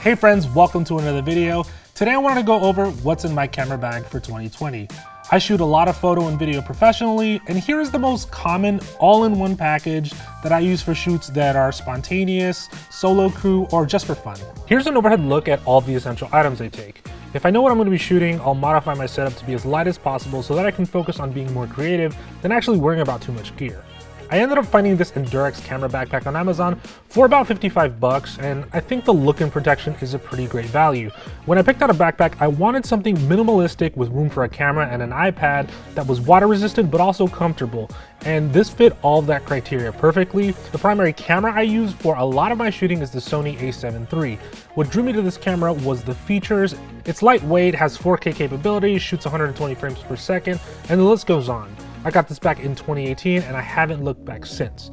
Hey friends, welcome to another video. Today I wanted to go over what's in my camera bag for 2020. I shoot a lot of photo and video professionally, and here is the most common all-in-one package that I use for shoots that are spontaneous, solo crew, or just for fun. Here's an overhead look at all the essential items I take. If I know what I'm going to be shooting, I'll modify my setup to be as light as possible so that I can focus on being more creative than actually worrying about too much gear. I ended up finding this Gorillapod camera backpack on Amazon for about 55 bucks, and I think the look and protection is a pretty great value. When I picked out a backpack, I wanted something minimalistic with room for a camera and an iPad that was water resistant but also comfortable, and this fit all of that criteria perfectly. The primary camera I use for a lot of my shooting is the Sony a7 III. What drew me to this camera was the features. It's lightweight, has 4K capabilities, shoots 120 frames per second, and the list goes on. I got this back in 2018 and I haven't looked back since.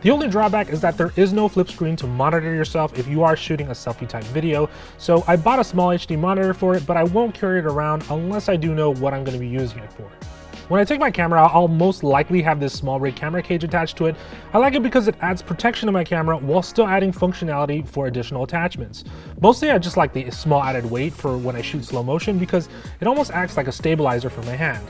The only drawback is that there is no flip screen to monitor yourself if you are shooting a selfie type video, so I bought a small HD monitor for it, but I won't carry it around unless I do know what I'm going to be using it for. When I take my camera out, I'll most likely have this small rig camera cage attached to it. I like it because it adds protection to my camera while still adding functionality for additional attachments. Mostly I just like the small added weight for when I shoot slow motion because it almost acts like a stabilizer for my hand.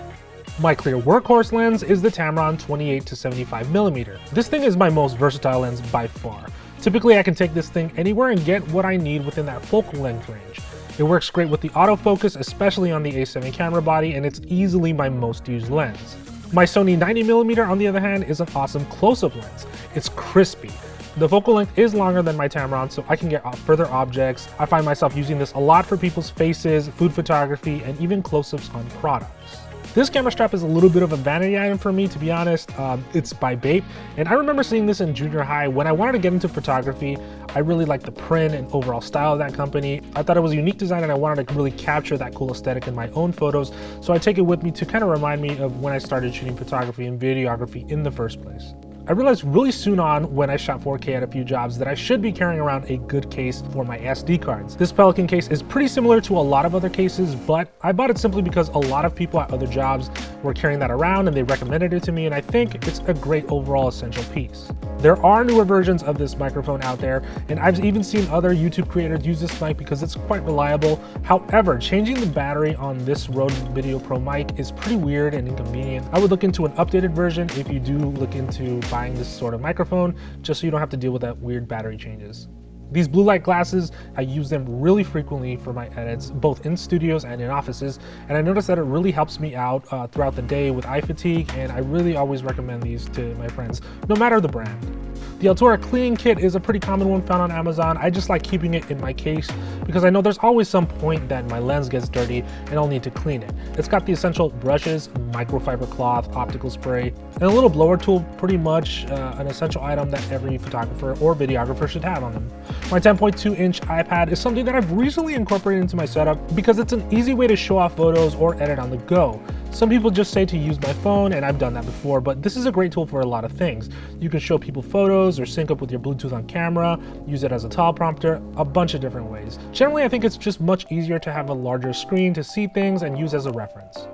My clear workhorse lens is the Tamron 28 to 75mm. This thing is my most versatile lens by far. Typically I can take this thing anywhere and get what I need within that focal length range. It works great with the autofocus, especially on the A7 camera body, and it's easily my most used lens. My Sony 90mm on the other hand is an awesome close-up lens. It's crispy. The focal length is longer than my Tamron, so I can get further objects. I find myself using this a lot for people's faces, food photography, and even close-ups on products. This camera strap is a little bit of a vanity item for me, to be honest. It's by Bape, and I remember seeing this in junior high. When I wanted to get into photography, I really liked the print and overall style of that company. I thought it was a unique design and I wanted to really capture that cool aesthetic in my own photos, so I take it with me to kind of remind me of when I started shooting photography and videography in the first place. I realized really soon on when I shot 4K at a few jobs that I should be carrying around a good case for my SD cards. This Pelican case is pretty similar to a lot of other cases, but I bought it simply because a lot of people at other jobs were carrying that around and they recommended it to me, and I think it's a great overall essential piece. There are newer versions of this microphone out there, and I've even seen other YouTube creators use this mic because it's quite reliable. However, changing the battery on this Rode Video Pro mic is pretty weird and inconvenient. I would look into an updated version if you do look into buying this sort of microphone, just so you don't have to deal with that weird battery changes. These blue light glasses, I use them really frequently for my edits, both in studios and in offices, and I noticed that it really helps me out throughout the day with eye fatigue, and I really always recommend these to my friends, no matter the brand. The Altura cleaning kit is a pretty common one found on Amazon. I just like keeping it in my case because I know there's always some point that my lens gets dirty and I'll need to clean it. It's got the essential brushes, microfiber cloth, optical spray, and a little blower tool, pretty much an essential item that every photographer or videographer should have on them. My 10.2-inch iPad is something that I've recently incorporated into my setup because it's an easy way to show off photos or edit on the go. Some people just say to use my phone, and I've done that before, but this is a great tool for a lot of things. You can show people photos or sync up with your Bluetooth on camera, use it as a teleprompter, a bunch of different ways. Generally, I think it's just much easier to have a larger screen to see things and use as a reference.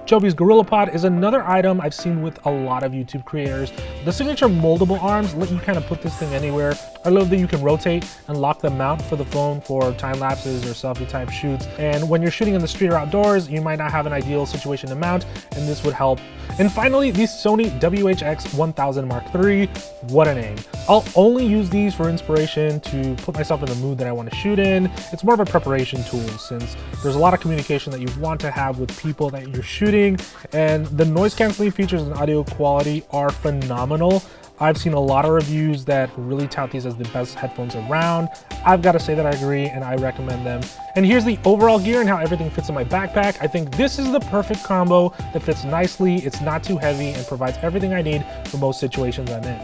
Joby's Gorillapod is another item I've seen with a lot of YouTube creators. The signature moldable arms let you kind of put this thing anywhere. I love that you can rotate and lock the mount for the phone for time lapses or selfie type shoots. And when you're shooting in the street or outdoors, you might not have an ideal situation to mount, and this would help. And finally, the Sony WHX-1000 Mark III. What a name. I'll only use these for inspiration to put myself in the mood that I want to shoot in. It's more of a preparation tool since there's a lot of communication that you want to have with people that you're shooting, and the noise canceling features and audio quality are phenomenal. I've seen a lot of reviews that really tout these as the best headphones around. I've got to say that I agree and I recommend them. And here's the overall gear and how everything fits in my backpack. I think this is the perfect combo that fits nicely, it's not too heavy, and provides everything I need for most situations I'm in.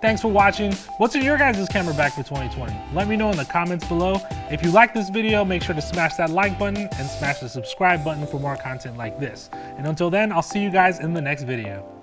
Thanks for watching. What's in your guys' camera bag for 2020? Let me know in the comments below. If you like this video, make sure to smash that like button and smash the subscribe button for more content like this. And until then, I'll see you guys in the next video.